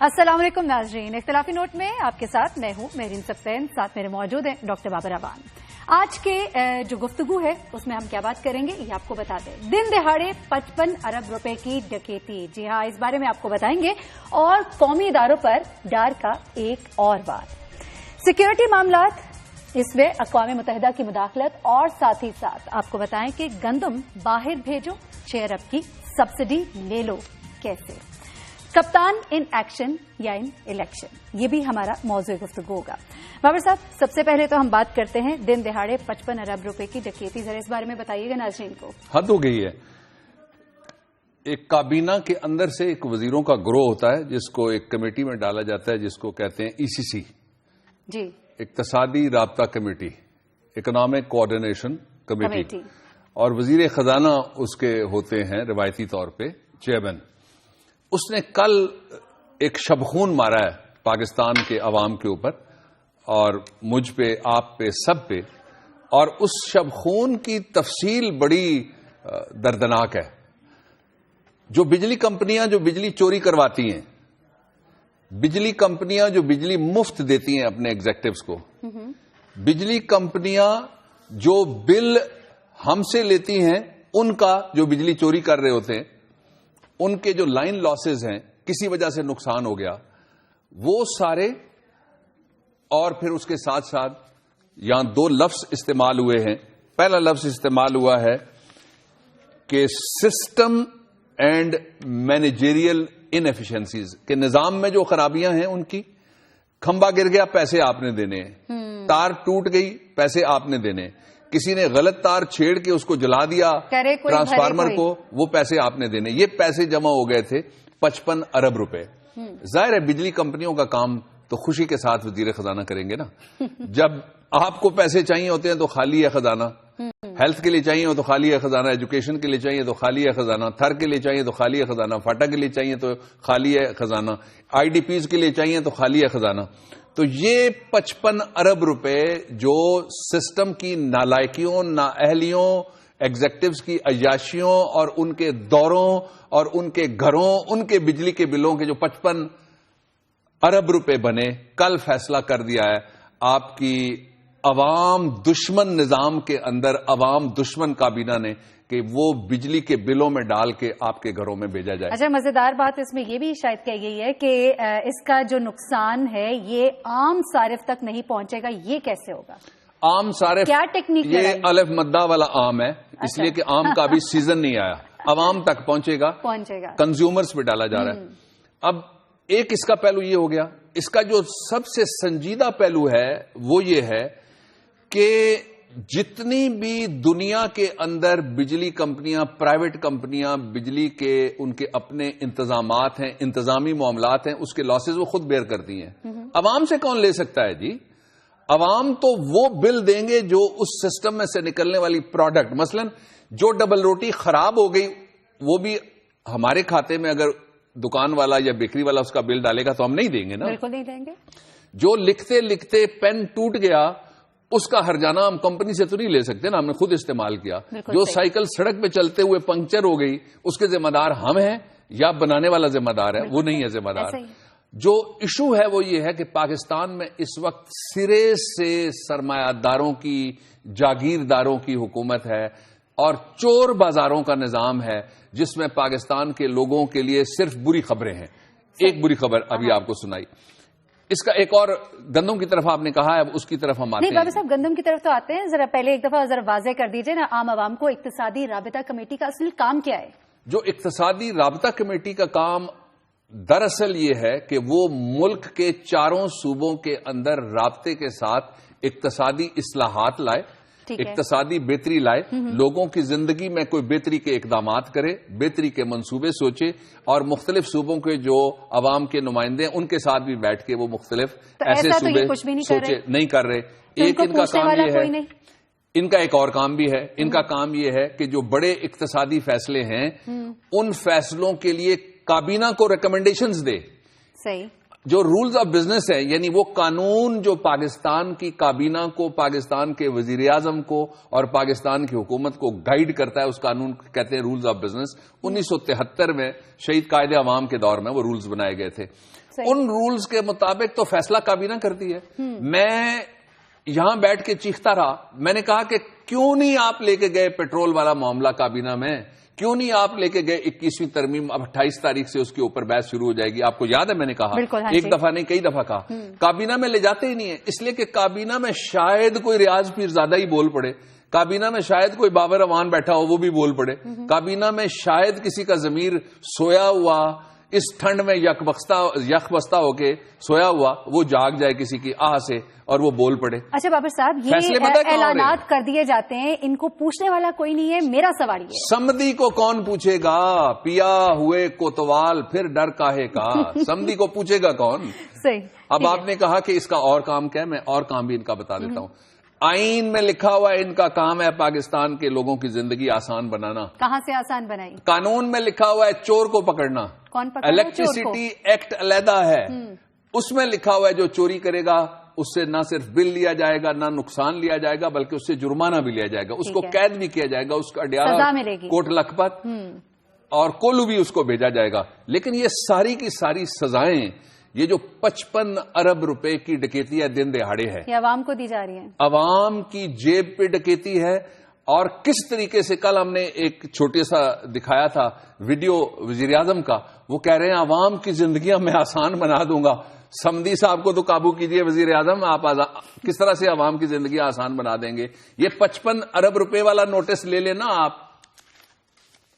السلام علیکم ناظرین، اختلافی نوٹ میں آپ کے ساتھ میں ہوں مہرین سبطین، ساتھ میرے موجود ہیں ڈاکٹر بابر اعوان۔ آج کے جو گفتگو ہے اس میں ہم کیا بات کریں گے یہ آپ کو بتا دیں۔ دن دہاڑے 55 ارب روپے کی ڈکیتی، جی ہاں اس بارے میں آپ کو بتائیں گے، اور قومی اداروں پر ڈار کا ایک اور بات، سیکیورٹی معاملات اس میں اقوام متحدہ کی مداخلت، اور ساتھ ہی ساتھ آپ کو بتائیں کہ گندم باہر بھیجو 6 ارب کی سبسڈی لے لو کیسے، کپتان ان ایکشن یا ان الیکشن، یہ بھی ہمارا موضوع گفتگو ہوگا۔ بابر صاحب، سب سے پہلے تو ہم بات کرتے ہیں دن دہاڑے 55 ارب روپے کی ڈکیتی، ذرا اس بارے میں بتائیے گا ناظرین کو۔ حد ہو گئی ہے۔ ایک کابینہ کے اندر سے ایک وزیروں کا گروہ ہوتا ہے جس کو ایک کمیٹی میں ڈالا جاتا ہے جس کو کہتے ہیں ECC، جی، اقتصادی رابطہ کمیٹی، اکنامک کوآرڈینیشن کمیٹی، اور وزیر خزانہ اس کے ہوتے ہیں روایتی طور پہ چیئرمین۔ اس نے کل ایک شبخون مارا ہے پاکستان کے عوام کے اوپر اور مجھ پہ، آپ پہ، سب پہ، اور اس شبخون کی تفصیل بڑی دردناک ہے۔ جو بجلی کمپنیاں جو بجلی چوری کرواتی ہیں، بجلی کمپنیاں جو بجلی مفت دیتی ہیں اپنے ایگزیکٹوز کو، بجلی کمپنیاں جو بل ہم سے لیتی ہیں، ان کا جو بجلی چوری کر رہے ہوتے ہیں، ان کے جو لائن لاسز ہیں، کسی وجہ سے نقصان ہو گیا، وہ سارے، اور پھر اس کے ساتھ ساتھ یہاں 2 لفظ استعمال ہوئے ہیں۔ پہلا لفظ استعمال ہوا ہے کہ سسٹم اینڈ مینیجریل انیفیشنسیز، کہ نظام میں جو خرابیاں ہیں ان کی، کھمبا گر گیا پیسے آپ نے دینے ہیں، تار ٹوٹ گئی پیسے آپ نے دینے ہیں، کسی نے غلط تار چھیڑ کے اس کو جلا دیا ٹرانسفارمر کو، وہ پیسے آپ نے دینے۔ یہ پیسے جمع ہو گئے تھے 55 ارب روپے۔ ظاہر ہے بجلی کمپنیوں کا کام تو خوشی کے ساتھ وزیر خزانہ کریں گے نا۔ جب آپ کو پیسے چاہیے ہوتے ہیں تو خالی ہے خزانہ، ہیلتھ کے لیے چاہیے ہو تو خالی ہے خزانہ، ایجوکیشن کے لیے چاہیے تو خالی ہے خزانہ، تھر کے لیے چاہیے تو خالی ہے خزانہ، فاٹا کے لیے چاہیے تو خالی ہے خزانہ، IDPs کے لیے چاہیے تو خالی ہے خزانہ۔ تو یہ 55 ارب روپے جو سسٹم کی نالائکیوں، نااہلیوں، ایگزیکٹوز کی عیاشیوں اور ان کے دوروں اور ان کے گھروں، ان کے بجلی کے بلوں کے جو 55 ارب روپے بنے، کل فیصلہ کر دیا ہے آپ کی عوام دشمن نظام کے اندر، عوام دشمن کابینہ نے، کہ وہ بجلی کے بلوں میں ڈال کے آپ کے گھروں میں بھیجا جائے۔ اچھا، مزیدار بات اس میں یہ بھی شاید کہی گئی ہے کہ اس کا جو نقصان ہے یہ عام صارف تک نہیں پہنچے گا، یہ کیسے ہوگا؟ عام صارف، کیا ٹیکنیک؟ یہ الف مدہ والا عام ہے، اس لیے کہ عام کا بھی سیزن نہیں آیا، عوام تک پہنچے گا، کنزیومرز پہ ڈالا جا رہا ہے۔ اب ایک اس کا پہلو یہ ہو گیا، اس کا جو سب سے سنجیدہ پہلو ہے وہ یہ ہے کہ جتنی بھی دنیا کے اندر بجلی کمپنیاں، پرائیویٹ کمپنیاں، بجلی کے ان کے اپنے انتظامات ہیں، انتظامی معاملات ہیں، اس کے لاسز وہ خود بیئر کرتی ہیں۔ عوام سے کون لے سکتا ہے جی؟ عوام تو وہ بل دیں گے جو اس سسٹم میں سے نکلنے والی پروڈکٹ، مثلا جو ڈبل روٹی خراب ہو گئی وہ بھی ہمارے کھاتے میں اگر دکان والا یا بیکری والا اس کا بل ڈالے گا تو ہم نہیں دیں گے نا، بالکل نہیں دیں گے۔ جو لکھتے لکھتے پین ٹوٹ گیا اس کا ہرجانہ ہم کمپنی سے تو نہیں لے سکتے نا، ہم نے خود استعمال کیا۔ جو سائیکل سڑک پہ چلتے ہوئے پنکچر ہو گئی اس کے ذمہ دار ہم ہیں یا بنانے والا ذمہ دار ہے؟ وہ نہیں ہے ذمہ دار۔ جو ایشو ہے وہ یہ ہے کہ پاکستان میں اس وقت سرے سے سرمایہ داروں کی، جاگیرداروں کی حکومت ہے اور چور بازاروں کا نظام ہے، جس میں پاکستان کے لوگوں کے لیے صرف بری خبریں ہیں۔ ایک بری خبر ابھی آپ کو سنائی، اس کا ایک اور گندم کی طرف آپ نے کہا ہے، اس کی طرف ہم آتے ہیں۔ نہیں بابا صاحب، گندم کی طرف تو آتے ہیں، ذرا پہلے ایک دفعہ ذرا واضح کر دیجئے نا، عام عوام کو اقتصادی رابطہ کمیٹی کا اصل کام کیا ہے؟ جو اقتصادی رابطہ کمیٹی کا کام دراصل یہ ہے کہ وہ ملک کے 4 صوبوں کے اندر رابطے کے ساتھ اقتصادی اصلاحات لائے، اقتصادی بہتری لائے، لوگوں کی زندگی میں کوئی بہتری کے اقدامات کرے، بہتری کے منصوبے سوچے، اور مختلف صوبوں کے جو عوام کے نمائندے ہیں ان کے ساتھ بھی بیٹھ کے وہ مختلف ایسے صوبے سوچے، نہیں کر رہے۔ ایک ان کا کام یہ ہے، ان کا ایک اور کام بھی ہے، ان کا کام یہ ہے کہ جو بڑے اقتصادی فیصلے ہیں ان فیصلوں کے لیے کابینہ کو ریکمنڈیشنز دے۔ صحیح۔ جو رولز آف بزنس ہیں، یعنی وہ قانون جو پاکستان کی کابینہ کو، پاکستان کے وزیر اعظم کو اور پاکستان کی حکومت کو گائیڈ کرتا ہے، اس قانون کو کہتے ہیں رولز آف بزنس. 1973 میں شہید قائد عوام کے دور میں وہ رولز بنائے گئے تھے. ان رولز کے مطابق تو فیصلہ کابینہ کرتی ہے. میں یہاں بیٹھ کے چیختا رہا، میں نے کہا کہ کیوں نہیں آپ لے کے گئے پیٹرول والا معاملہ کابینہ میں، کیوں نہیں آپ لے کے گئے 21ویں ترمیم؟ اب 28 تاریخ سے اس کے اوپر بحث شروع ہو جائے گی. آپ کو یاد ہے میں نے کہا ایک دفعہ نہیں کئی دفعہ کہا کابینہ میں لے جاتے ہی نہیں ہے، اس لیے کہ کابینہ میں شاید کوئی ریاض پیر زیادہ ہی بول پڑے، کابینہ میں شاید کوئی بابر اعوان بیٹھا ہو وہ بھی بول پڑے، کابینہ میں شاید کسی کا ضمیر سویا ہوا اس ٹھنڈ میں یک بستہ ہو کے سویا ہوا وہ جاگ جائے کسی کی آہ سے اور وہ بول پڑے. اچھا بابر صاحب، یہ اعلانات کر دیے جاتے ہیں، ان کو پوچھنے والا کوئی نہیں ہے. میرا سوال یہ، سمدی کو کون پوچھے گا؟ پیا ہوئے کوتوال پھر ڈر کاہے کا. سمدی کو پوچھے گا کون؟ صحیح. اب آپ نے کہا کہ اس کا اور کام کیا ہے، میں اور کام بھی ان کا بتا دیتا ہوں. آئین میں لکھا ہوا ان کا کام ہے پاکستان کے لوگوں کی زندگی آسان بنانا. کہاں سے آسان بنائی؟ قانون میں لکھا ہوا ہے چور کو پکڑنا. کون پکڑنا؟ الیکٹریسٹی ایکٹ علیحدہ ہے، اس میں لکھا ہوا ہے جو چوری کرے گا اس سے نہ صرف بل لیا جائے گا، نہ نقصان لیا جائے گا، بلکہ اس سے جرمانہ بھی لیا جائے گا، اس کو قید بھی کیا جائے گا، اس کا اڈیالہ کوٹ لکھپت اور کولو بھی اس کو بھیجا جائے گا. لیکن یہ ساری کی ساری سزائیں، یہ جو 55 ارب روپے کی ڈکیتی ہے دن دہاڑے ہے، یہ عوام کو دی جا رہی ہے، عوام کی جیب پہ ڈکیتی ہے. اور کس طریقے سے کل ہم نے ایک چھوٹے سا دکھایا تھا ویڈیو وزیر اعظم کا، وہ کہہ رہے ہیں عوام کی زندگیاں میں آسان بنا دوں گا. سمدی صاحب کو تو قابو کیجئے وزیر اعظم، آپ کس طرح سے عوام کی زندگی آسان بنا دیں گے؟ یہ 55 ارب روپے والا نوٹس لے لینا.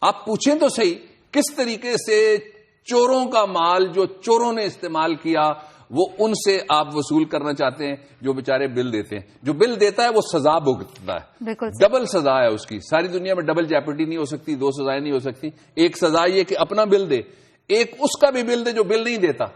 آپ پوچھیں تو صحیح کس طریقے سے چوروں کا مال جو چوروں نے استعمال کیا وہ ان سے آپ وصول کرنا چاہتے ہیں، جو بیچارے بل دیتے ہیں. جو بل دیتا ہے وہ سزا بھگتتا ہے، بالکل ڈبل سزا ہے اس کی. ساری دنیا میں ڈبل جیپرٹی نہیں ہو سکتی، 2 سزائیں نہیں ہو سکتی. ایک سزا یہ کہ اپنا بل دے، ایک اس کا بھی بل دے جو بل نہیں دیتا،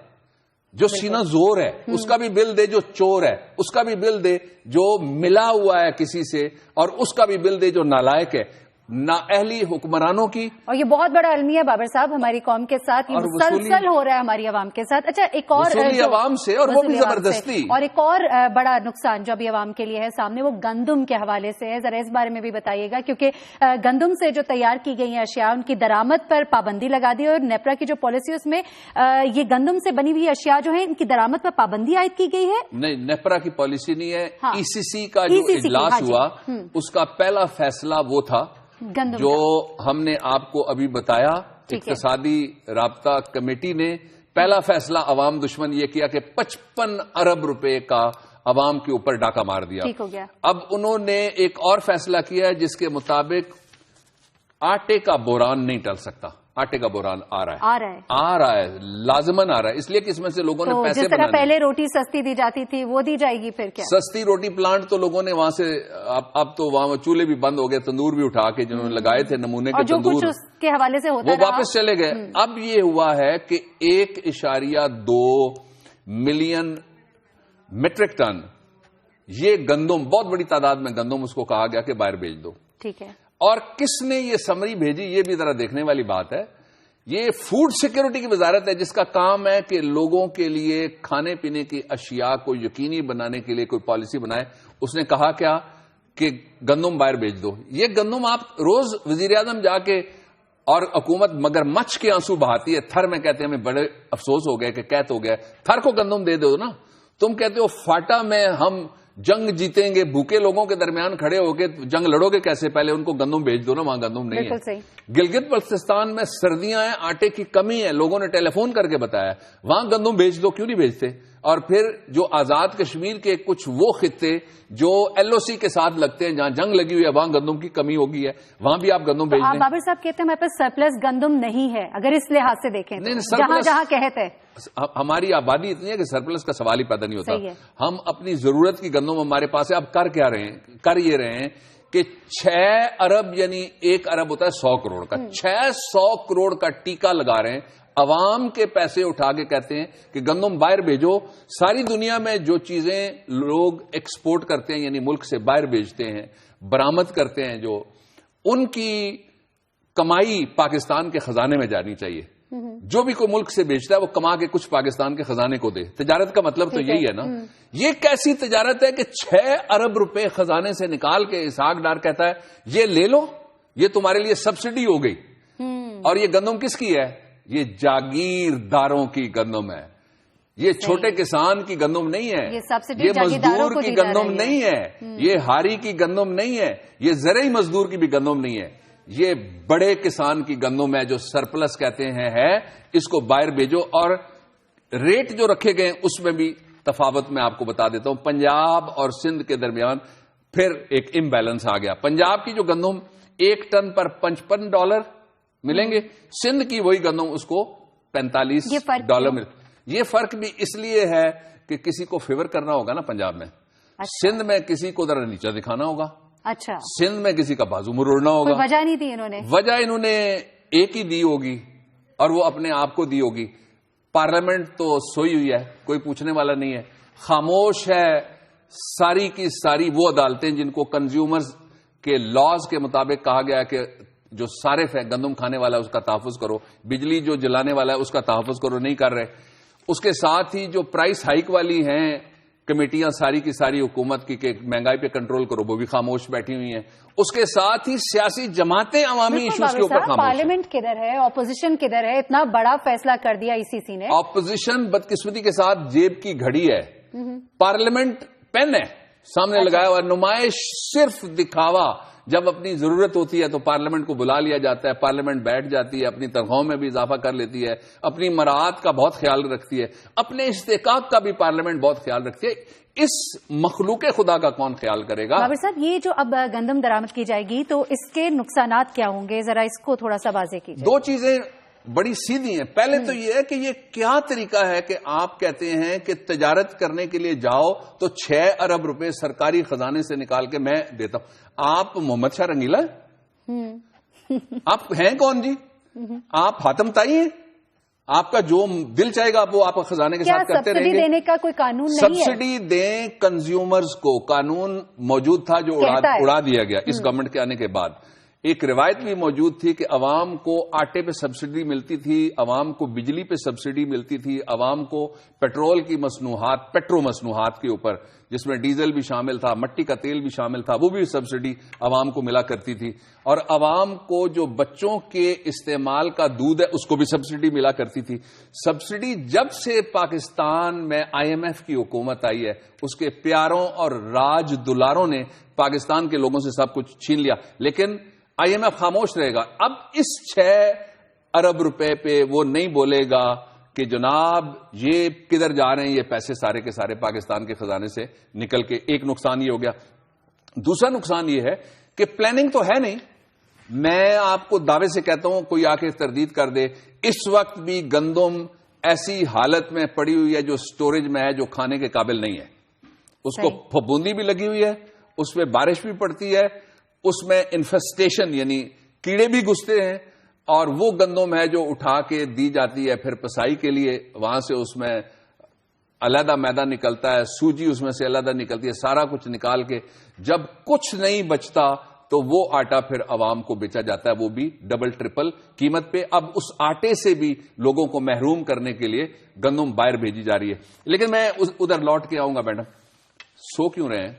جو سینہ زور ہے اس کا بھی بل دے، جو چور ہے اس کا بھی بل دے، جو ملا ہوا ہے کسی سے، اور اس کا بھی بل دے جو نالائق ہے. نااہلی حکمرانوں کی. اور یہ بہت بڑا المیہ بابر صاحب ہماری قوم کے ساتھ، یہ مسلسل ہو رہا ہے ہماری عوام کے ساتھ. اچھا ایک اور عوام سے، اور وہ بھی زبردستی. اور ایک اور بڑا نقصان جو ابھی عوام کے لیے ہے سامنے، وہ گندم کے حوالے سے ہے. ذرا اس بارے میں بھی بتائیے گا، کیونکہ گندم سے جو تیار کی گئی ہیں اشیاء ان کی درآمد پر پابندی لگا دی، اور نیپرا کی جو پالیسی اس میں یہ گندم سے بنی ہوئی اشیاء جو ہیں ان کی درآمد پر پابندی عائد کی گئی ہے. نہیں، نیپرا کی پالیسی نہیں ہے. ای سی سی کا جو اجلاس ہوا اس کا پہلا فیصلہ وہ تھا جو ہم نے آپ کو ابھی بتایا. اقتصادی رابطہ کمیٹی نے پہلا فیصلہ عوام دشمن یہ کیا کہ 55 ارب روپے کا عوام کے اوپر ڈاکہ مار دیا. اب انہوں نے ایک اور فیصلہ کیا ہے جس کے مطابق آٹے کا بحران نہیں ٹل سکتا. آٹے کا بحران آ رہا ہے لازمن آ رہا ہے، اس لیے کہ اس میں سے لوگوں نے پیسے جس طرح پہلے روٹی سستی دی جاتی تھی وہ دی جائے گی. پھر کیا سستی روٹی پلانٹ تو لوگوں نے وہاں سے، اب تو وہاں چولہے بھی بند ہو گئے، تندور بھی اٹھا کے جنہوں نے لگائے تھے نمونے کے تندور کے حوالے سے وہ واپس چلے گئے. اب یہ ہوا ہے کہ 1.2 ملین میٹرک ٹن یہ گندم، بہت بڑی تعداد میں گندم، اس کو کہا گیا کہ باہر بھیج دو. ٹھیک ہے. اور کس نے یہ سمری بھیجی یہ بھی ذرا دیکھنے والی بات ہے. یہ فوڈ سیکورٹی کی وزارت ہے جس کا کام ہے کہ لوگوں کے لیے کھانے پینے کی اشیاء کو یقینی بنانے کے لیے کوئی پالیسی بنائے. اس نے کہا کیا کہ گندم باہر بھیج دو. یہ گندم آپ روز وزیر اعظم جا کے، اور حکومت مگر مچھ کے آنسو بہاتی ہے. تھر میں کہتے ہیں ہمیں بڑے افسوس ہو گئے کہ قحط ہو گیا. تھر کو گندم دے دو نا. تم کہتے ہو فاٹا میں ہم جنگ جیتیں گے، بھوکے لوگوں کے درمیان کھڑے ہو کے جنگ لڑو گے کیسے؟ پہلے ان کو گندم بھیج دو نا، وہاں گندم نہیں ہے. گلگت بلتستان میں سردیاں ہیں، آٹے کی کمی ہے، لوگوں نے ٹیلی فون کر کے بتایا، وہاں گندم بھیج دو. کیوں نہیں بھیجتے؟ اور پھر جو آزاد کشمیر کے کچھ وہ خطے جو ایل او سی کے ساتھ لگتے ہیں جہاں جنگ لگی ہوئی ہے، وہاں گندم کی کمی ہوگی ہے، وہاں بھی آپ گندم بھیج دیں. بابر صاحب کہتے ہیں ہمارے پاس سرپلس گندم نہیں ہے، اگر اس لحاظ سے دیکھیں جہاں جہاں کہتے ہیں ہماری آبادی اتنی ہے کہ سرپلس کا سوال ہی پیدا نہیں ہوتا. ہم اپنی ضرورت کی گندم ہمارے پاس ہے. اب کر یہ رہے ہیں کہ 6 ارب یعنی 1 ارب ہوتا ہے 100 کروڑ کا، 600 کروڑ کا ٹیکہ لگا رہے ہیں. عوام کے پیسے اٹھا کے کہتے ہیں کہ گندم باہر بھیجو. ساری دنیا میں جو چیزیں لوگ ایکسپورٹ کرتے ہیں یعنی ملک سے باہر بھیجتے ہیں، برآمد کرتے ہیں، جو ان کی کمائی پاکستان کے خزانے میں جانی چاہیے. جو بھی کوئی ملک سے بیچتا ہے وہ کما کے کچھ پاکستان کے خزانے کو دے. تجارت کا مطلب تو یہی ہے نا. یہ کیسی تجارت ہے کہ 6 ارب روپے خزانے سے نکال کے اسحاق ڈار کہتا ہے یہ لے لو, یہ تمہارے لیے سبسڈی ہو گئی. اور یہ گندم کس کی ہے؟ یہ جاگیرداروں کی گندم ہے. یہ چھوٹے کسان کی گندم نہیں ہے, یہ مزدور کی گندم نہیں ہے, یہ ہاری کی گندم نہیں ہے, یہ زرعی مزدور کی بھی گندم نہیں ہے. یہ بڑے کسان کی گندم ہے جو سرپلس کہتے ہیں ہے. اس کو باہر بھیجو. اور ریٹ جو رکھے گئے اس میں بھی تفاوت میں آپ کو بتا دیتا ہوں. پنجاب اور سندھ کے درمیان پھر ایک امبیلنس آ گیا. پنجاب کی جو گندم 1 ٹن پر $55 ملیں گے, سندھ کی وہی گندم اس کو $45 مل. یہ فرق بھی اس لیے ہے کہ کسی کو فیور کرنا ہوگا نا پنجاب میں. سندھ میں کسی کو ذرا نیچا دکھانا ہوگا. اچھا, سندھ میں کسی کا بازو مروڑنا ہوگا. وجہ نہیں دی انہوں نے, وجہ انہوں نے ایک ہی دی ہوگی اور وہ اپنے آپ کو دی ہوگی. پارلیمنٹ تو سوئی ہوئی ہے, کوئی پوچھنے والا نہیں ہے, خاموش ہے. ساری کی ساری وہ عدالتیں جن کو کنزیومرز کے لاز کے مطابق کہا گیا کہ جو صارف ہے گندم کھانے والا ہے اس کا تحفظ کرو, بجلی جو جلانے والا ہے اس کا تحفظ کرو, نہیں کر رہے. اس کے ساتھ ہی جو پرائس ہائیک والی ہیں کمیٹیاں ساری کی ساری حکومت کی کہ مہنگائی پہ کنٹرول کرو, وہ بھی خاموش بیٹھی ہوئی ہیں. اس کے ساتھ ہی سیاسی جماعتیں عوامی ایشوز کے اوپر خاموش. پارلیمنٹ کدھر ہے, اپوزیشن کدھر ہے؟ اتنا بڑا فیصلہ کر دیا ای سی سی نے. اپوزیشن بدقسمتی کے ساتھ جیب کی گھڑی ہے, پارلیمنٹ پین ہے سامنے لگایا ہوا. نمائش صرف دکھاوا. جب اپنی ضرورت ہوتی ہے تو پارلیمنٹ کو بلا لیا جاتا ہے, پارلیمنٹ بیٹھ جاتی ہے, اپنی تنخواہوں میں بھی اضافہ کر لیتی ہے, اپنی مراعات کا بہت خیال رکھتی ہے, اپنے استحقاق کا بھی پارلیمنٹ بہت خیال رکھتی ہے. اس مخلوق خدا کا کون خیال کرے گا؟ بابر صاحب, یہ جو اب گندم درآمد کی جائے گی تو اس کے نقصانات کیا ہوں گے, ذرا اس کو تھوڑا سا واضح کیجیے. 2 چیزیں بڑی سیدھی ہیں. پہلے تو یہ ہے کہ یہ کیا طریقہ ہے کہ آپ کہتے ہیں کہ تجارت کرنے کے لیے جاؤ تو 6 ارب روپے سرکاری خزانے سے نکال کے میں دیتا ہوں. آپ محمد شاہ رنگیلا آپ ہیں کون جی؟ آپ حاتم تائی ہیں؟ آپ کا جو دل چاہے گا وہ آپ خزانے کے ساتھ کرتے رہیں گے. سبسڈی دینے کا کوئی قانون نہیں ہے؟ سبسڈی دیں کنزیومرز کو. قانون موجود تھا جو اڑا دیا گیا اس گورنمنٹ کے آنے کے بعد. ایک روایت بھی موجود تھی کہ عوام کو آٹے پہ سبسڈی ملتی تھی, عوام کو بجلی پہ سبسڈی ملتی تھی, عوام کو پیٹرول کی مصنوعات, پیٹرو مصنوعات کے اوپر جس میں ڈیزل بھی شامل تھا, مٹی کا تیل بھی شامل تھا, وہ بھی سبسڈی عوام کو ملا کرتی تھی. اور عوام کو جو بچوں کے استعمال کا دودھ ہے اس کو بھی سبسڈی ملا کرتی تھی. سبسڈی جب سے پاکستان میں IMF کی حکومت آئی ہے اس کے پیاروں اور راج دلاروں نے پاکستان کے لوگوں سے سب کچھ چھین لیا. لیکن IMF خاموش رہے گا. اب اس 6 ارب روپے پہ وہ نہیں بولے گا کہ جناب یہ کدھر جا رہے ہیں یہ پیسے سارے کے سارے پاکستان کے خزانے سے نکل کے. ایک نقصان یہ ہو گیا. دوسرا نقصان یہ ہے کہ پلاننگ تو ہے نہیں. میں آپ کو دعوے سے کہتا ہوں, کوئی آ کے تردید کر دے, اس وقت بھی گندم ایسی حالت میں پڑی ہوئی ہے جو سٹوریج میں ہے, جو کھانے کے قابل نہیں ہے. اس کو پھپھوندی بھی لگی ہوئی ہے, اس میں بارش بھی پڑتی ہے, اس میں انفیسٹیشن یعنی کیڑے بھی گھستے ہیں, اور وہ گندم ہے جو اٹھا کے دی جاتی ہے پھر پسائی کے لیے. وہاں سے اس میں علیحدہ میدا نکلتا ہے, سوجی اس میں سے علیحدہ نکلتی ہے, سارا کچھ نکال کے جب کچھ نہیں بچتا تو وہ آٹا پھر عوام کو بیچا جاتا ہے, وہ بھی ڈبل ٹرپل قیمت پہ. اب اس آٹے سے بھی لوگوں کو محروم کرنے کے لیے گندم باہر بھیجی جا رہی ہے. لیکن میں ادھر لوٹ کے آؤں گا. میڈم سو کیوں رہے ہیں؟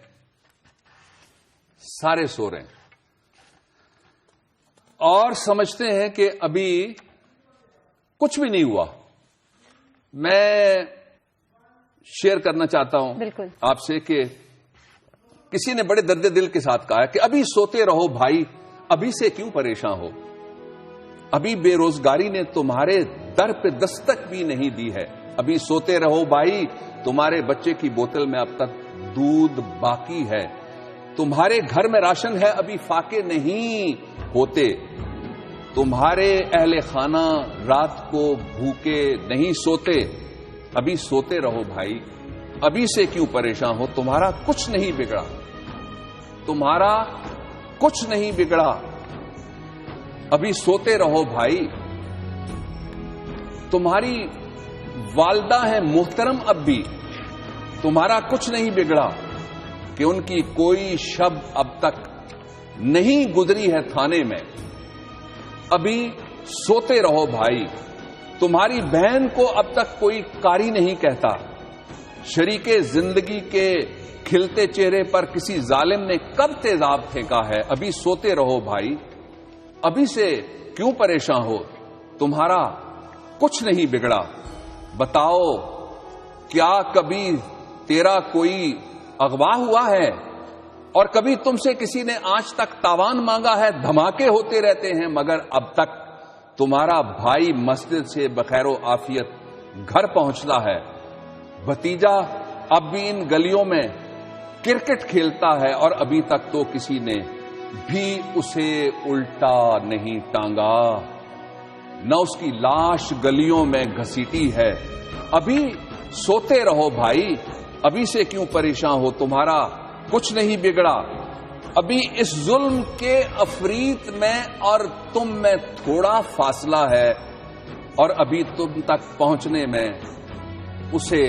سارے سو رہے ہیں اور سمجھتے ہیں کہ ابھی کچھ بھی نہیں ہوا. میں شیئر کرنا چاہتا ہوں آپ سے کہ کسی نے بڑے درد دل کے ساتھ کہا ہے کہ ابھی سوتے رہو بھائی, ابھی سے کیوں پریشان ہو, ابھی بے روزگاری نے تمہارے در پہ دستک بھی نہیں دی ہے. ابھی سوتے رہو بھائی, تمہارے بچے کی بوتل میں اب تک دودھ باقی ہے, تمہارے گھر میں راشن ہے ابھی فاقے نہیں ہوتے, تمہارے اہل خانہ رات کو بھوکے نہیں سوتے. ابھی سوتے رہو بھائی, ابھی سے کیوں پریشان ہو, تمہارا کچھ نہیں بگڑا, تمہارا کچھ نہیں بگڑا. ابھی سوتے رہو بھائی. تمہاری والدہ ہے محترم اب بھی, تمہارا کچھ نہیں بگڑا کہ ان کی کوئی شب اب تک نہیں گزری ہے تھانے میں. ابھی سوتے رہو بھائی. تمہاری بہن کو اب تک کوئی قاری نہیں کہتا. شریک زندگی کے کھلتے چہرے پر کسی ظالم نے کب تیزاب پھینکا ہے. ابھی سوتے رہو بھائی, ابھی سے کیوں پریشان ہو, تمہارا کچھ نہیں بگڑا. بتاؤ کیا کبھی تیرا کوئی اغوا ہوا ہے, اور کبھی تم سے کسی نے آج تک تاوان مانگا ہے؟ دھماکے ہوتے رہتے ہیں مگر اب تک تمہارا بھائی مسجد سے بخیر و عافیت گھر پہنچتا ہے. بھتیجا اب بھی ان گلیوں میں کرکٹ کھیلتا ہے اور ابھی تک تو کسی نے بھی اسے الٹا نہیں ٹانگا, نہ اس کی لاش گلیوں میں گھسیٹی ہے. ابھی سوتے رہو بھائی, ابھی سے کیوں پریشان ہو, تمہارا کچھ نہیں بگڑا. ابھی اس ظلم کے افریت میں اور تم میں تھوڑا فاصلہ ہے, اور ابھی تم تک پہنچنے میں اسے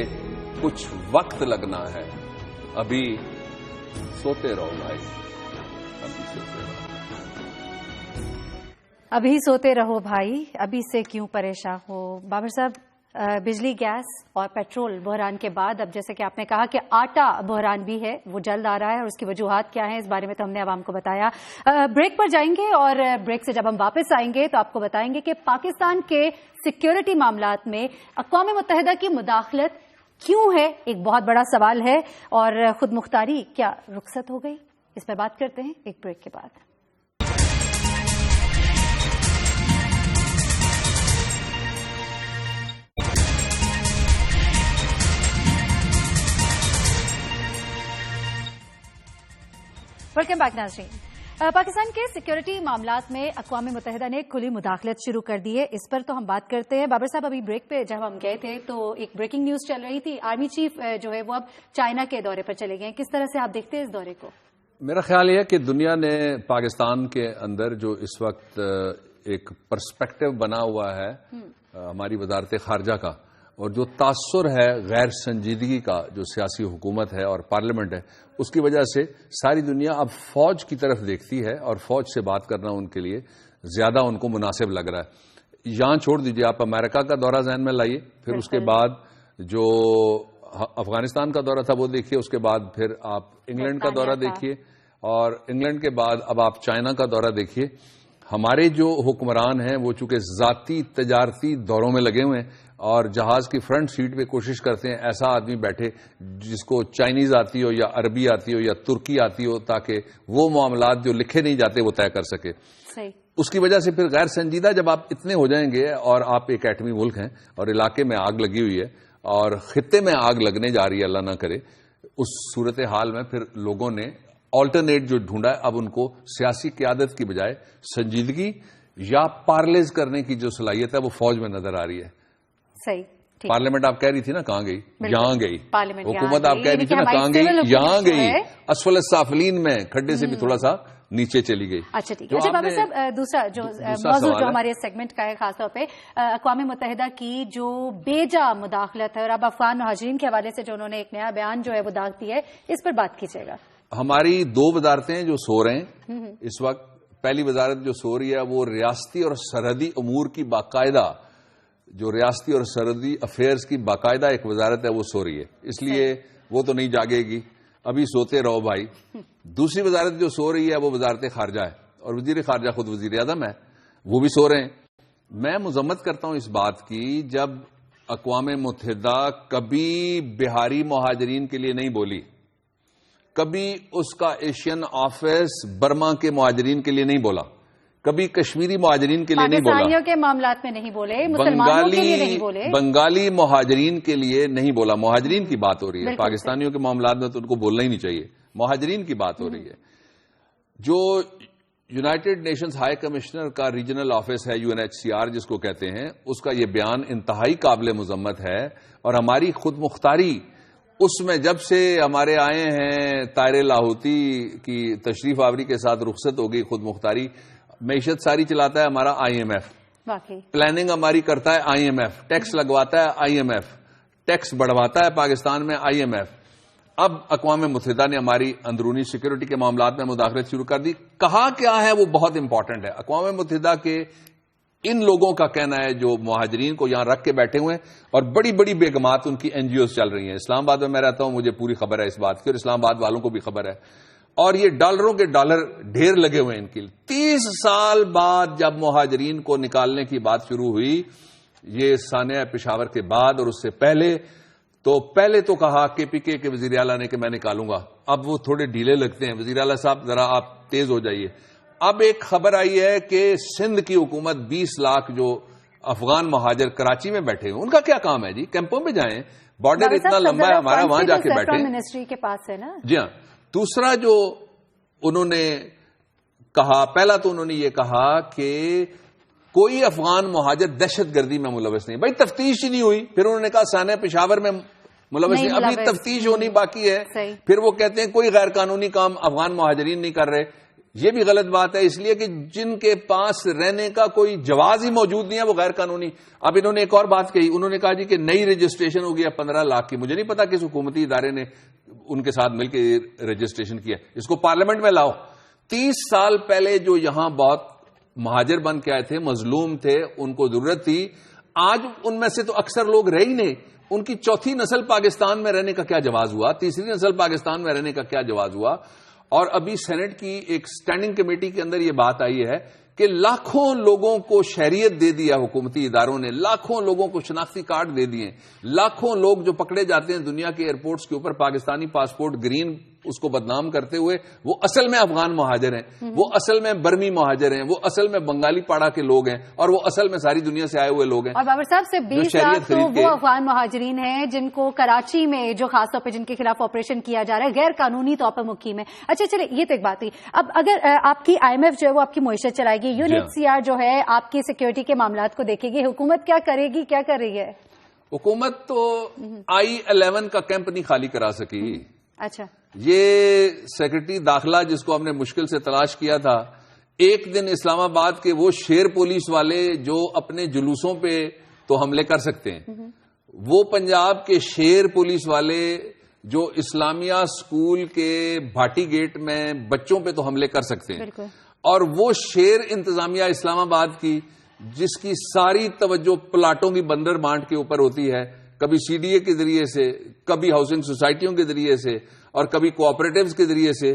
کچھ وقت لگنا ہے. ابھی سوتے رہو بھائی, ابھی سوتے رہو. ابھی سوتے رہو بھائی, ابھی سے کیوں پریشان ہو. بابر صاحب, بجلی, گیس اور پیٹرول بحران کے بعد اب جیسے کہ آپ نے کہا کہ آٹا بحران بھی ہے, وہ جلد آ رہا ہے, اور اس کی وجوہات کیا ہیں اس بارے میں تو ہم نے عوام کو بتایا. بریک پر جائیں گے, اور بریک سے جب ہم واپس آئیں گے تو آپ کو بتائیں گے کہ پاکستان کے سیکیورٹی معاملات میں اقوام متحدہ کی مداخلت کیوں ہے, ایک بہت بڑا سوال ہے, اور خود مختاری کیا رخصت ہو گئی, اس پر بات کرتے ہیں ایک بریک کے بعد. ویلکم بیک ناظرین. پاکستان کے سیکیورٹی معاملات میں اقوام متحدہ نے کھلی مداخلت شروع کر دی ہے, اس پر تو ہم بات کرتے ہیں. بابر صاحب, ابھی بریک پہ جب ہم گئے تھے تو ایک بریکنگ نیوز چل رہی تھی, آرمی چیف جو ہے وہ اب چائنا کے دورے پر چلے گئے. کس طرح سے آپ دیکھتے ہیں اس دورے کو؟ میرا خیال یہ ہے کہ دنیا نے پاکستان کے اندر جو اس وقت ایک پرسپیکٹو بنا ہوا ہے ہماری وزارت خارجہ کا, اور جو تاثر ہے غیر سنجیدگی کا جو سیاسی حکومت ہے اور پارلیمنٹ ہے, اس کی وجہ سے ساری دنیا اب فوج کی طرف دیکھتی ہے, اور فوج سے بات کرنا ان کے لیے زیادہ ان کو مناسب لگ رہا ہے. یہاں چھوڑ دیجئے, آپ امریکہ کا دورہ ذہن میں لائیے, پھر اس کے بعد جو افغانستان کا دورہ تھا وہ دیکھیے, اس کے بعد پھر آپ انگلینڈ کا دورہ دیکھیے, اور انگلینڈ کے بعد اب آپ چائنا کا دورہ دیکھیے. ہمارے جو حکمران ہیں وہ چونکہ ذاتی تجارتی دوروں میں لگے ہوئے ہیں, اور جہاز کی فرنٹ سیٹ پہ کوشش کرتے ہیں ایسا آدمی بیٹھے جس کو چائنیز آتی ہو یا عربی آتی ہو یا ترکی آتی ہو, تاکہ وہ معاملات جو لکھے نہیں جاتے وہ طے کر سکے. صحیح. اس کی وجہ سے پھر غیر سنجیدہ جب آپ اتنے ہو جائیں گے, اور آپ ایک ایٹمی ملک ہیں اور علاقے میں آگ لگی ہوئی ہے اور خطے میں آگ لگنے جا رہی ہے, اللہ نہ کرے, اس صورتحال میں پھر لوگوں نے آلٹرنیٹ جو ڈھونڈا ہے, اب ان کو سیاسی قیادت کی بجائے سنجیدگی یا پارلیز کرنے کی جو صلاحیت ہے وہ فوج میں نظر آ رہی ہے. صحیح. پارلیمنٹ آپ کہہ رہی تھی نا کہاں گئی, یہاں گئی. حکومت آپ کہہ رہی تھی نا کہاں گئی, یہاں گئی. اسفل السافلین میں کھڈے سے بھی تھوڑا سا نیچے چلی گئی. اچھا ٹھیک ہے. بابر صاحب, دوسرا جو موضوع جو ہمارے سیگمنٹ کا ہے خاص طور پہ اقوام متحدہ کی جو بیجا مداخلت ہے, اور اب افغان مہاجرین کے حوالے سے جو انہوں نے ایک نیا بیان جو ہے وہ داغ دی ہے, اس پر بات کیجیے گا. ہماری دو وزارتیں جو سو رہے ہیں اس وقت, پہلی وزارت جو سو رہی ہے وہ ریاستی اور سرحدی امور کی باقاعدہ, جو ریاستی اور سرحدی افیئرز کی باقاعدہ ایک وزارت ہے وہ سو رہی ہے, اس لیے وہ تو نہیں جاگے گی, ابھی سوتے رہو بھائی. دوسری وزارت جو سو رہی ہے وہ وزارت خارجہ ہے, اور وزیر خارجہ خود وزیر اعظم ہے, وہ بھی سو رہے ہیں. میں مذمت کرتا ہوں اس بات کی, جب اقوام متحدہ کبھی بہاری مہاجرین کے لیے نہیں بولی, کبھی اس کا ایشین آفس برما کے مہاجرین کے لیے نہیں بولا, کبھی کشمیری مہاجرین کے لیے نہیں بولا, پاکستانیوں کے معاملات میں نہیں بولے, مسلمانوں کے لیے نہیں بولے, بنگالی مہاجرین کے لیے نہیں بولا. مہاجرین کی بات ہو رہی ہے, پاکستانیوں کے معاملات میں تو ان کو بولنا ہی نہیں چاہیے, مہاجرین کی بات ہو رہی ہے. جو یونائٹڈ نیشنز ہائی کمشنر کا ریجنل آفس ہے UNHCR جس کو کہتے ہیں, اس کا یہ بیان انتہائی قابل مذمت ہے, اور ہماری خود مختاری اس میں جب سے ہمارے آئے ہیں طاہر لاہوتی کی تشریف آوری کے ساتھ رخصت ہو گئی خود مختاری. معیشت ساری چلاتا ہے ہمارا IMF, پلاننگ ہماری کرتا ہے IMF, ٹیکس لگواتا ہے IMF, ٹیکس بڑھواتا ہے پاکستان میں IMF. اب اقوام متحدہ نے ہماری اندرونی سیکورٹی کے معاملات میں مداخلت شروع کر دی. کہا کیا ہے وہ بہت امپورٹنٹ ہے. اقوام متحدہ کے ان لوگوں کا کہنا ہے جو مہاجرین کو یہاں رکھ کے بیٹھے ہوئے ہیں، اور بڑی بڑی بیگمات ان کی این جی اوز چل رہی ہیں. اسلام آباد میں رہتا ہوں، مجھے پوری خبر ہے اس بات کی، اور اسلام آباد والوں کو بھی خبر ہے. اور یہ ڈالروں کے ڈالر ڈھیر لگے ہوئے ہیں ان کے لیے. 30 سال بعد جب مہاجرین کو نکالنے کی بات شروع ہوئی، یہ سانحہ پشاور کے بعد اور اس سے پہلے تو کہا کے پی کے وزیر اعلیٰ نے کہ میں نکالوں گا. اب وہ تھوڑے ڈھیلے لگتے ہیں. وزیر اعلیٰ صاحب ذرا آپ تیز ہو جائیے. اب ایک خبر آئی ہے کہ سندھ کی حکومت 20 لاکھ جو افغان مہاجر کراچی میں بیٹھے ہیں ان کا کیا کام ہے جی؟ کیمپوں میں جائیں، بارڈر اتنا لمبا ہے ہمارا، وہاں جا کے بیٹھے. منسٹری کے پاس ہے نا. جی ہاں. دوسرا جو انہوں نے کہا، پہلا تو انہوں نے یہ کہا کہ کوئی افغان مہاجر دہشت گردی میں ملوث نہیں. بھائی تفتیش ہی نہیں ہوئی. پھر انہوں نے کہا سانحہ پشاور میں ملوث نہیں، ابھی تفتیش ہونی باقی ہے. پھر وہ کہتے ہیں کوئی غیر قانونی کام افغان مہاجرین نہیں کر رہے. یہ بھی غلط بات ہے، اس لیے کہ جن کے پاس رہنے کا کوئی جواز ہی موجود نہیں ہے وہ غیر قانونی. اب انہوں نے ایک اور بات کہی، انہوں نے کہا جی کہ نئی رجسٹریشن ہو گیا 15 لاکھ کی. مجھے نہیں پتا کس حکومتی ادارے نے ان کے ساتھ مل کے رجسٹریشن کیا. اس کو پارلیمنٹ میں لاؤ. 30 سال پہلے جو یہاں بہت مہاجر بن کے آئے تھے، مظلوم تھے، ان کو ضرورت تھی، آج ان میں سے تو اکثر لوگ رہ ہی نہیں. ان کی چوتھی نسل پاکستان میں رہنے کا کیا جواز ہوا؟ تیسری نسل پاکستان میں رہنے کا کیا جواز ہوا؟ اور ابھی سینٹ کی ایک سٹینڈنگ کمیٹی کے اندر یہ بات آئی ہے کہ لاکھوں لوگوں کو شہریت دے دیا حکومتی اداروں نے، لاکھوں لوگوں کو شناختی کارڈ دے دیے. لاکھوں لوگ جو پکڑے جاتے ہیں دنیا کے ایئرپورٹس کے اوپر پاکستانی پاسپورٹ گرین اس کو بدنام کرتے ہوئے، وہ اصل میں افغان مہاجر ہیں، وہ اصل میں برمی مہاجر ہیں، وہ اصل میں بنگالی پاڑا کے لوگ ہیں، اور وہ اصل میں ساری دنیا سے آئے ہوئے لوگ ہیں. اور بابر صاحب سے 20 لاکھ تو وہ افغان مہاجرین ہیں جن کو کراچی میں جو خاص طور پہ جن کے خلاف آپریشن کیا جا رہا ہے غیر قانونی طور پر مقیم ہے. اچھا چلے، یہ تو ایک بات ہی. اب اگر آپ کی آئی ایم ایف جو ہے وہ آپ کی معیشت چلائے گی، UNHCR جو ہے آپ کی سیکورٹی کے معاملات کو دیکھے گی، حکومت کیا کرے گی، کیا کر رہی ہے؟ حکومت تو I-11 کا کیمپ نہیں خالی کرا سکی. اچھا، یہ سیکرٹری داخلہ جس کو ہم نے مشکل سے تلاش کیا تھا، ایک دن اسلام آباد کے وہ شیر پولیس والے جو اپنے جلوسوں پہ تو حملے کر سکتے ہیں، وہ پنجاب کے شیر پولیس والے جو اسلامیہ اسکول کے بھاٹی گیٹ میں بچوں پہ تو حملے کر سکتے ہیں. اور وہ شیر انتظامیہ اسلام آباد کی جس کی ساری توجہ پلاٹوں کی بندر بانٹ کے اوپر ہوتی ہے، کبھی CDA کے ذریعے سے، کبھی ہاؤسنگ سوسائٹیوں کے ذریعے سے، اور کبھی کوآپریٹیوز کے ذریعے سے،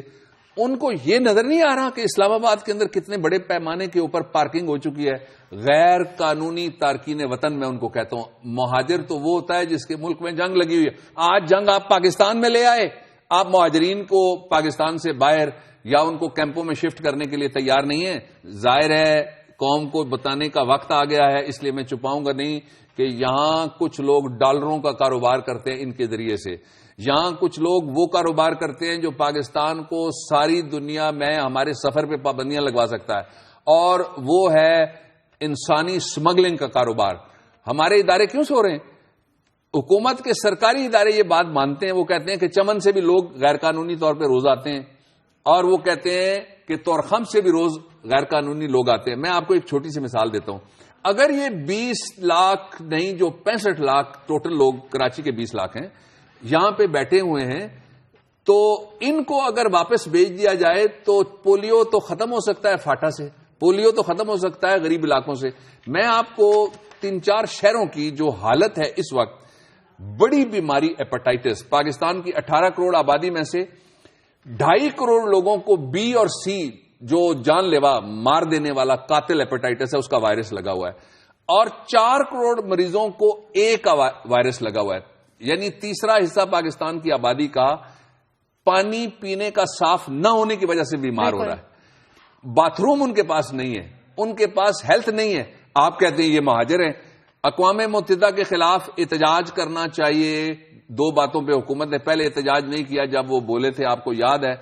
ان کو یہ نظر نہیں آ رہا کہ اسلام آباد کے اندر کتنے بڑے پیمانے کے اوپر پارکنگ ہو چکی ہے. غیر قانونی تارکین وطن میں ان کو کہتا ہوں. مہاجر تو وہ ہوتا ہے جس کے ملک میں جنگ لگی ہوئی ہے. آج جنگ آپ پاکستان میں لے آئے، آپ مہاجرین کو پاکستان سے باہر یا ان کو کیمپوں میں شفٹ کرنے کے لیے تیار نہیں ہے. ظاہر ہے قوم کو بتانے کا وقت آ گیا ہے، اس لیے میں چھپاؤں گا نہیں کہ یہاں کچھ لوگ ڈالروں کا کاروبار کرتے ہیں ان کے ذریعے سے. یہاں کچھ لوگ وہ کاروبار کرتے ہیں جو پاکستان کو ساری دنیا میں ہمارے سفر پہ پابندیاں لگوا سکتا ہے، اور وہ ہے انسانی سمگلنگ کا کاروبار. ہمارے ادارے کیوں سو رہے ہیں؟ حکومت کے سرکاری ادارے یہ بات مانتے ہیں. وہ کہتے ہیں کہ چمن سے بھی لوگ غیر قانونی طور پہ روز آتے ہیں، اور وہ کہتے ہیں کہ تورخم سے بھی روز غیر قانونی لوگ آتے ہیں. میں آپ کو ایک چھوٹی سی مثال دیتا ہوں. اگر یہ 20 لاکھ نہیں جو 65 لاکھ ٹوٹل لوگ کراچی کے 20 لاکھ ہیں یہاں پہ بیٹھے ہوئے ہیں، تو ان کو اگر واپس بھیج دیا جائے تو پولیو تو ختم ہو سکتا ہے فاٹا سے، پولیو تو ختم ہو سکتا ہے غریب علاقوں سے. میں آپ کو 3-4 شہروں کی جو حالت ہے اس وقت، بڑی بیماری ہیپاٹائٹس، پاکستان کی 18 کروڑ آبادی میں سے 2.5 کروڑ لوگوں کو B اور C جو جان لیوا مار دینے والا قاتل ہیپاٹائٹس ہے اس کا وائرس لگا ہوا ہے، اور 4 کروڑ مریضوں کو A کا وائرس لگا ہوا ہے. یعنی تیسرا حصہ پاکستان کی آبادی کا پانی پینے کا صاف نہ ہونے کی وجہ سے بیمار ہو رہا ہے. باتھ روم ان کے پاس نہیں ہے، ان کے پاس ہیلتھ نہیں ہے. آپ کہتے ہیں یہ مہاجر ہیں. اقوام متحدہ کے خلاف احتجاج کرنا چاہیے. 2 باتوں پہ حکومت نے پہلے احتجاج نہیں کیا جب وہ بولے تھے، آپ کو یاد ہے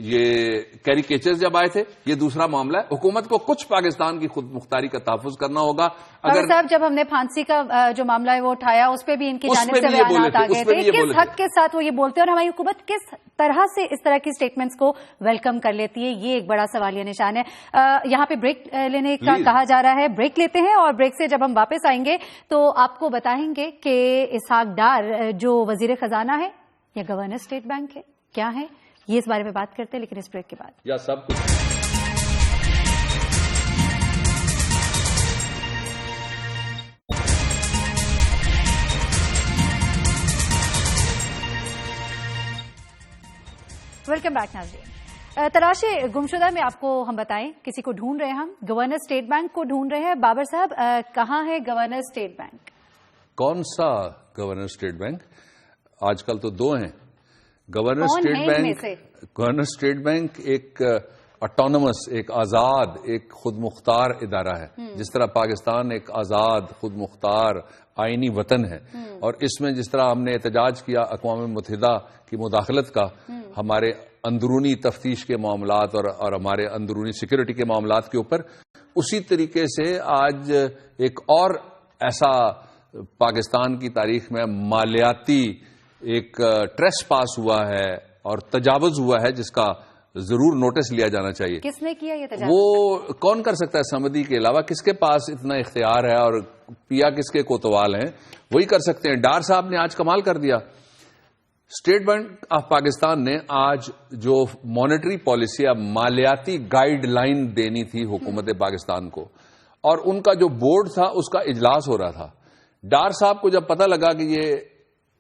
یہ کیریکیچرز جب آئے تھے. یہ دوسرا معاملہ ہے. حکومت کو کچھ پاکستان کی خود مختاری کا تحفظ کرنا ہوگا. اگر صاحب جب ہم نے پھانسی کا جو معاملہ ہے وہ اٹھایا، اس پہ بھی ان کی جانب سے بیانات آ گئے تھے. کس حد کے ساتھ وہ یہ بولتے ہیں اور ہماری حکومت کس طرح سے اس طرح کی سٹیٹمنٹس کو ویلکم کر لیتی ہے، یہ ایک بڑا سوالیہ نشان ہے. یہاں پہ بریک لینے کا کہا جا رہا ہے. بریک لیتے ہیں، اور بریک سے جب ہم واپس آئیں گے تو آپ کو بتائیں گے کہ اسحاق ڈار جو وزیر خزانہ ہے یا گورنر اسٹیٹ بینک ہے، کیا ہے یہ، اس بارے میں بات کرتے ہیں لیکن اس بریک کے بعد. یا سب کچھ ویلکم بیک ناظرین. تلاش گمشدہ میں آپ کو ہم بتائیں, کسی کو ڈھونڈ رہے ہیں, ہم گورنر اسٹیٹ بینک کو ڈھونڈ رہے ہیں. بابر صاحب, کہاں ہے گورنر اسٹیٹ بینک؟ کون سا گورنر اسٹیٹ بینک؟ آج کل تو دو ہیں. گورنر اسٹیٹ بینک ایک اٹانومس, ایک آزاد, ایک خود مختار ادارہ ہے. جس طرح پاکستان ایک آزاد خود مختار آئینی وطن ہے, اور اس میں جس طرح ہم نے احتجاج کیا اقوام متحدہ کی مداخلت کا ہمارے اندرونی تفتیش کے معاملات اور ہمارے اندرونی سیکورٹی کے معاملات کے اوپر, اسی طریقے سے آج ایک اور ایسا پاکستان کی تاریخ میں مالیاتی ایک ٹریس پاس ہوا ہے اور تجاوز ہوا ہے جس کا ضرور نوٹس لیا جانا چاہیے. کس نے کیا یہ تجاوز؟ وہ کون کر سکتا ہے سمدی کے علاوہ؟ کس کے پاس اتنا اختیار ہے اور پیا کس کے کوتوال ہیں؟ وہی کر سکتے ہیں. ڈار صاحب نے آج کمال کر دیا. اسٹیٹ بینک آف پاکستان نے آج جو مانیٹری پالیسی یا مالیاتی گائیڈ لائن دینی تھی حکومت پاکستان کو, اور ان کا جو بورڈ تھا اس کا اجلاس ہو رہا تھا. ڈار صاحب کو جب پتہ لگا کہ یہ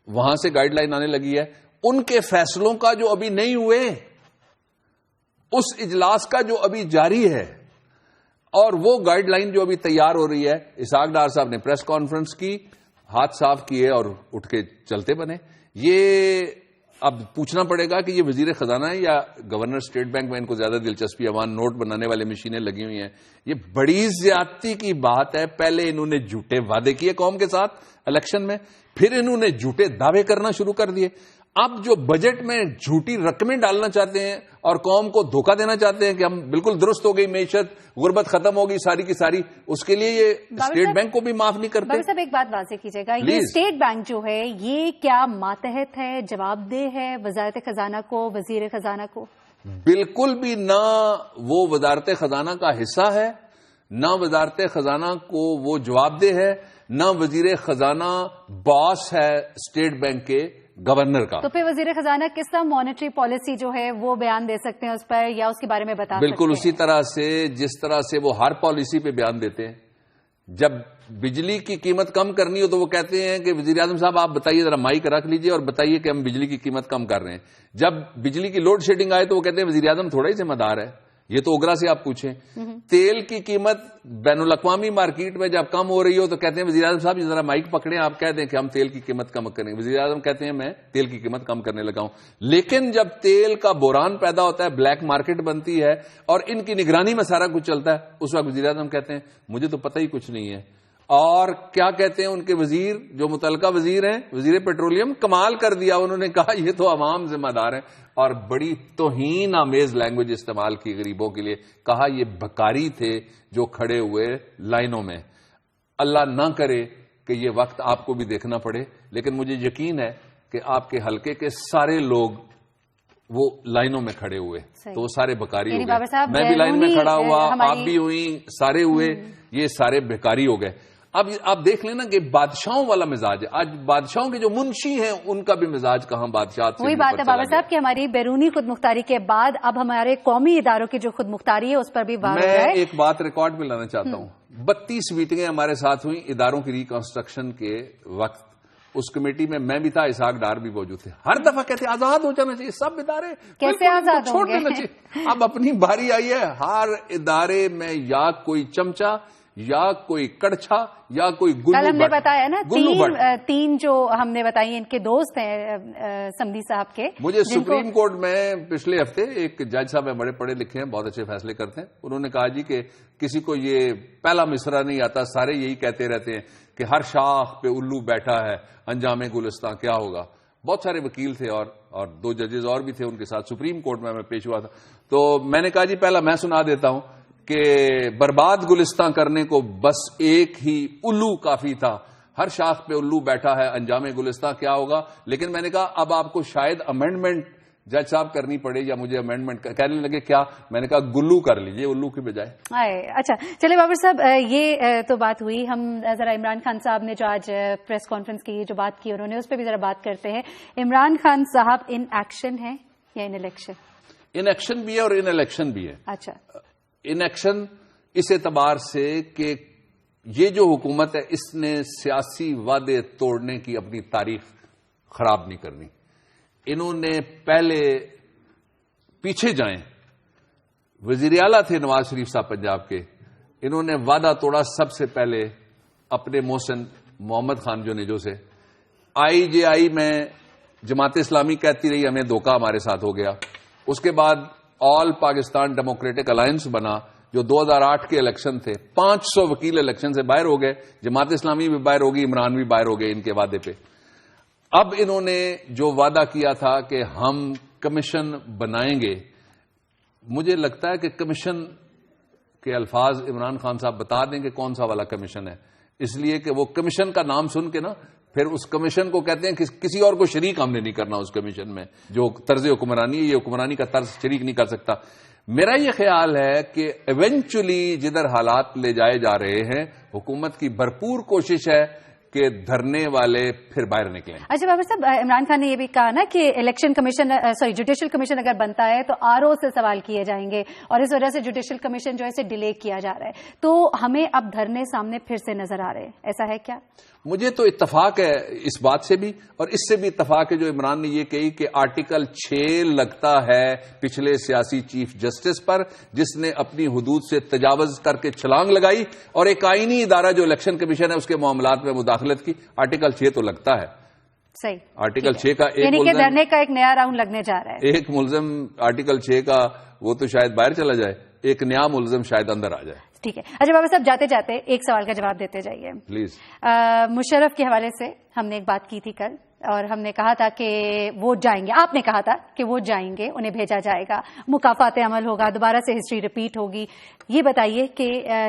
وہاں سے گائیڈ لائن آنے لگی ہے, ان کے فیصلوں کا جو ابھی نہیں ہوئے, اس اجلاس کا جو ابھی جاری ہے, اور وہ گائیڈ لائن جو ابھی تیار ہو رہی ہے, اسحاق ڈار صاحب نے پریس کانفرنس کی, ہاتھ صاف کیے اور اٹھ کے چلتے بنے. یہ اب پوچھنا پڑے گا کہ یہ وزیر خزانہ ہے یا گورنر اسٹیٹ بینک میں ان کو زیادہ دلچسپی ہے, وہاں نوٹ بنانے والے مشینیں لگی ہوئی ہیں. یہ بڑی زیادتی کی بات ہے. پہلے انہوں نے جھوٹے وعدے کیے قوم کے ساتھ الیکشن میں, پھر انہوں نے جھوٹے دعوے کرنا شروع کر دیے. اب جو بجٹ میں جھوٹی رقمیں ڈالنا چاہتے ہیں اور قوم کو دھوکہ دینا چاہتے ہیں کہ ہم بالکل درست ہو گئی معیشت, غربت ختم ہوگی ساری کی ساری, اس کے لیے یہ اسٹیٹ بینک کو بھی معاف نہیں کرتے. بابر صاحب ایک بات واضح کیجیے گا, یہ اسٹیٹ بینک جو ہے یہ کیا ماتحت ہے, جواب دہ ہے وزارت خزانہ کو, وزیر خزانہ کو؟ بالکل بھی نہ وہ وزارت خزانہ کا حصہ ہے, نہ وزارت خزانہ کو وہ جواب دہ ہے, نہ وزیر خزانہ باس ہے اسٹیٹ بینک کے گورنر کا. تو پھر وزیر خزانہ کس طرح مانیٹری پالیسی جو ہے وہ بیان دے سکتے ہیں اس پر, یا اس کے بارے میں بتا سکتے ہیں؟ بالکل اسی طرح سے جس طرح سے وہ ہر پالیسی پہ بیان دیتے ہیں. جب بجلی کی قیمت کم کرنی ہو تو وہ کہتے ہیں کہ وزیر اعظم صاحب آپ بتائیے, ذرا مائک رکھ لیجئے اور بتائیے کہ ہم بجلی کی قیمت کم کر رہے ہیں. جب بجلی کی لوڈ شیڈنگ آئے تو وہ کہتے ہیں وزیر اعظم تھوڑا ہی ذمہ دار ہے, یہ تو اوگرا سے آپ پوچھیں. تیل کی قیمت بین الاقوامی مارکیٹ میں جب کم ہو رہی ہو تو کہتے ہیں وزیر اعظم صاحب ذرا مائک پکڑیں, آپ کہہ دیں کہ ہم تیل کی قیمت کم کریں. وزیر اعظم کہتے ہیں میں تیل کی قیمت کم کرنے لگا ہوں. لیکن جب تیل کا بحران پیدا ہوتا ہے, بلیک مارکیٹ بنتی ہے اور ان کی نگرانی میں سارا کچھ چلتا ہے, اس وقت وزیر اعظم کہتے ہیں مجھے تو پتہ ہی کچھ نہیں ہے. اور کیا کہتے ہیں ان کے وزیر, جو متعلقہ وزیر ہیں, وزیر پیٹرولیم, کمال کر دیا. انہوں نے کہا یہ تو عوام ذمہ دار ہیں, اور بڑی توہین آمیز لینگویج استعمال کی غریبوں کے لیے. کہا یہ بھکاری تھے جو کھڑے ہوئے لائنوں میں. اللہ نہ کرے کہ یہ وقت آپ کو بھی دیکھنا پڑے, لیکن مجھے یقین ہے کہ آپ کے حلقے کے سارے لوگ وہ لائنوں میں کھڑے ہوئے تو وہ سارے بھکاری ہو گئے. میں بھی لائن میں کھڑا ہوا, آپ بھی ہوئی, سارے ہوئے, یہ سارے بھکاری ہو گئے. اب آپ دیکھ لینا کہ بادشاہوں والا مزاج ہے. آج بادشاہوں کے جو منشی ہیں ان کا بھی مزاج کہاں بادشاہ. وہی بات ہے بابر صاحب کہ ہماری بیرونی خود مختاری کے بعد اب ہمارے قومی اداروں کی جو خود مختاری ہے اس پر بھی بات ہے. میں ایک بات ریکارڈ میں لانا چاہتا ہوں. 32 میٹنگیں ہمارے ساتھ ہوئی اداروں کی ریکنسٹرکشن کے وقت. اس کمیٹی میں بھی تھا, اسحاق ڈار بھی موجود تھے. ہر دفعہ کہتے ہیں آزاد ہو جانا چاہیے سب ادارے, کیسے آزاد چھوڑ دینا چاہیے. اب اپنی باری آئی ہے, ہر ادارے میں یا کوئی چمچا یا کوئی کڑچھا یا کوئی گلو. کل ہم نے بتایا نا تین جو ہم نے بتائی ان کے دوست ہیں سمدی صاحب کے. مجھے سپریم کورٹ میں پچھلے ہفتے ایک جج صاحب ہیں, بڑے پڑھے لکھے ہیں, بہت اچھے فیصلے کرتے ہیں. انہوں نے کہا جی کہ کسی کو یہ پہلا مصرع نہیں آتا, سارے یہی کہتے رہتے ہیں کہ ہر شاخ پہ الو بیٹھا ہے, انجام گلستان کیا ہوگا. بہت سارے وکیل تھے اور 2 ججز اور بھی تھے ان کے ساتھ. سپریم کورٹ میں پیش ہوا تھا. تو میں نے کہا جی پہلا میں سنا دیتا ہوں کہ برباد گلستان کرنے کو بس ایک ہی الو کافی تھا. ہر شاخ پہ الو بیٹھا ہے, انجام گلستان کیا ہوگا. لیکن میں نے کہا اب آپ کو شاید امینڈمنٹ جج صاحب کرنی پڑے, یا مجھے امینڈمنٹ کہنے لگے کیا. میں نے کہا گلو کر لیجیے الو کے بجائے. اچھا چلے بابر صاحب, یہ تو بات ہوئی. ہم ذرا عمران خان صاحب نے جو آج پریس کانفرنس کی جو بات کی انہوں نے, اس پہ بھی ذرا بات کرتے ہیں. عمران خان صاحب ان ایکشن ہے یا ان الیکشن؟ ان ایکشن بھی ہے اور ان الیکشن بھی ہے. اچھا, ان ایکشن اس اعتبار سے کہ یہ جو حکومت ہے اس نے سیاسی وعدے توڑنے کی اپنی تاریخ خراب نہیں کرنی. انہوں نے پہلے پیچھے جائیں. وزیر اعلیٰ تھے نواز شریف صاحب پنجاب کے, انہوں نے وعدہ توڑا سب سے پہلے اپنے محسن محمد خان جونیجو سے. IJI میں جماعت اسلامی کہتی رہی ہمیں دھوکہ ہمارے ساتھ ہو گیا. اس کے بعد آل پاکستان ڈیموکریٹک الائنس بنا جو 2008 کے الیکشن تھے. 500 وکیل الیکشن سے باہر ہو گئے, جماعت اسلامی بھی باہر ہو گئی, عمران بھی باہر ہو گئے ان کے وعدے پہ. اب انہوں نے جو وعدہ کیا تھا کہ ہم کمیشن بنائیں گے, مجھے لگتا ہے کہ کمیشن کے الفاظ عمران خان صاحب بتا دیں کہ کون سا والا کمیشن ہے, اس لیے کہ وہ کمیشن کا نام سن کے نا پھر اس کمیشن کو کہتے ہیں کہ کسی اور کو شریک ہم نے نہیں کرنا اس کمیشن میں. جو طرز حکمرانی ہے یہ حکمرانی کا طرز شریک نہیں کر سکتا. میرا یہ خیال ہے کہ ایونچولی جدھر حالات لے جائے جا رہے ہیں حکومت کی بھرپور کوشش ہے کہ دھرنے والے پھر باہر نکلیں. اچھا بابر صاحب, عمران خان نے یہ بھی کہا نا کہ الیکشن کمیشن جوڈیشل کمیشن اگر بنتا ہے تو RO سے سوال کیے جائیں گے, اور اس وجہ سے جوڈیشل کمیشن جو ہے اسے ڈیلے کیا جا رہا ہے. تو ہمیں اب دھرنے سامنے پھر سے نظر آ رہے ہیں, ایسا ہے کیا؟ مجھے تو اتفاق ہے اس بات سے بھی, اور اس سے بھی اتفاق ہے جو عمران نے یہ کہی کہ آرٹیکل 6 لگتا ہے پچھلے سیاسی چیف جسٹس پر, جس نے اپنی حدود سے تجاوز کر کے چھلانگ لگائی اور ایک آئینی ادارہ جو الیکشن کمیشن ہے اس کے معاملات میں مداخلت کی. آرٹیکل 6 تو لگتا ہے صحیح. آرٹیکل 6 کا ایک یعنی کہ دھرنے کا ایک نیا راؤنڈ لگنے جا رہا ہے. ایک ملزم آرٹیکل 6 کا وہ تو شاید باہر چلا جائے, ایک نیا ملزم شاید اندر آ جائے. ٹھیک ہے. اچھا بابا صاحب, جاتے جاتے ایک سوال کا جواب دیتے جائیے پلیز. مشرف کے حوالے سے ہم نے ایک بات کی تھی کل, اور ہم نے کہا تھا کہ وہ جائیں گے, آپ نے کہا تھا کہ وہ جائیں گے, انہیں بھیجا جائے گا, مکافات عمل ہوگا, دوبارہ سے ہسٹری ریپیٹ ہوگی. یہ بتائیے کہ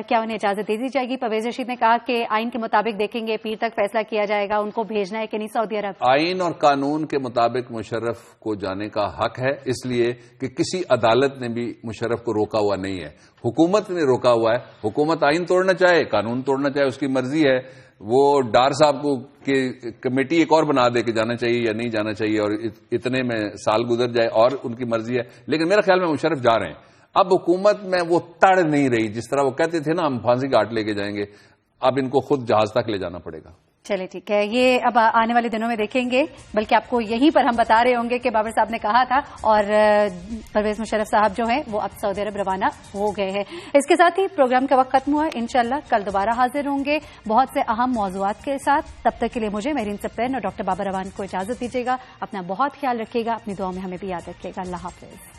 کیا انہیں اجازت دے دی جائے گی؟ پرویز رشید نے کہا کہ آئین کے مطابق دیکھیں گے, پیر تک فیصلہ کیا جائے گا, ان کو بھیجنا ہے کہ نہیں سعودی عرب. آئین اور قانون کے مطابق مشرف کو جانے کا حق ہے, اس لیے کہ کسی عدالت نے بھی مشرف کو روکا ہوا نہیں ہے, حکومت نے روکا ہوا ہے. حکومت آئین توڑنا چاہے, قانون توڑنا چاہے, اس کی مرضی ہے. وہ ڈار صاحب کو کہ کمیٹی ایک اور بنا دے کہ جانا چاہیے یا نہیں جانا چاہیے, اور اتنے میں سال گزر جائے, اور ان کی مرضی ہے. لیکن میرے خیال میں مشرف جا رہے ہیں. اب حکومت میں وہ تڑ نہیں رہی, جس طرح وہ کہتے تھے نا ہم پھانسی گھاٹ لے کے جائیں گے, اب ان کو خود جہاز تک لے جانا پڑے گا. چلے ٹھیک ہے, یہ اب آنے والے دنوں میں دیکھیں گے, بلکہ آپ کو یہیں پر ہم بتا رہے ہوں گے کہ بابر صاحب نے کہا تھا, اور پرویز مشرف صاحب جو ہیں وہ اب سعودی عرب روانہ ہو گئے ہیں. اس کے ساتھ ہی پروگرام کا وقت ختم ہوا. انشاءاللہ کل دوبارہ حاضر ہوں گے بہت سے اہم موضوعات کے ساتھ. تب تک کے لیے مجھے مہرین سپین اور ڈاکٹر بابر روان کو اجازت دیجیے گا. اپنا بہت خیال رکھیے گا, اپنی دعاؤں میں ہمیں بھی یاد رکھیے گا. اللہ حافظ.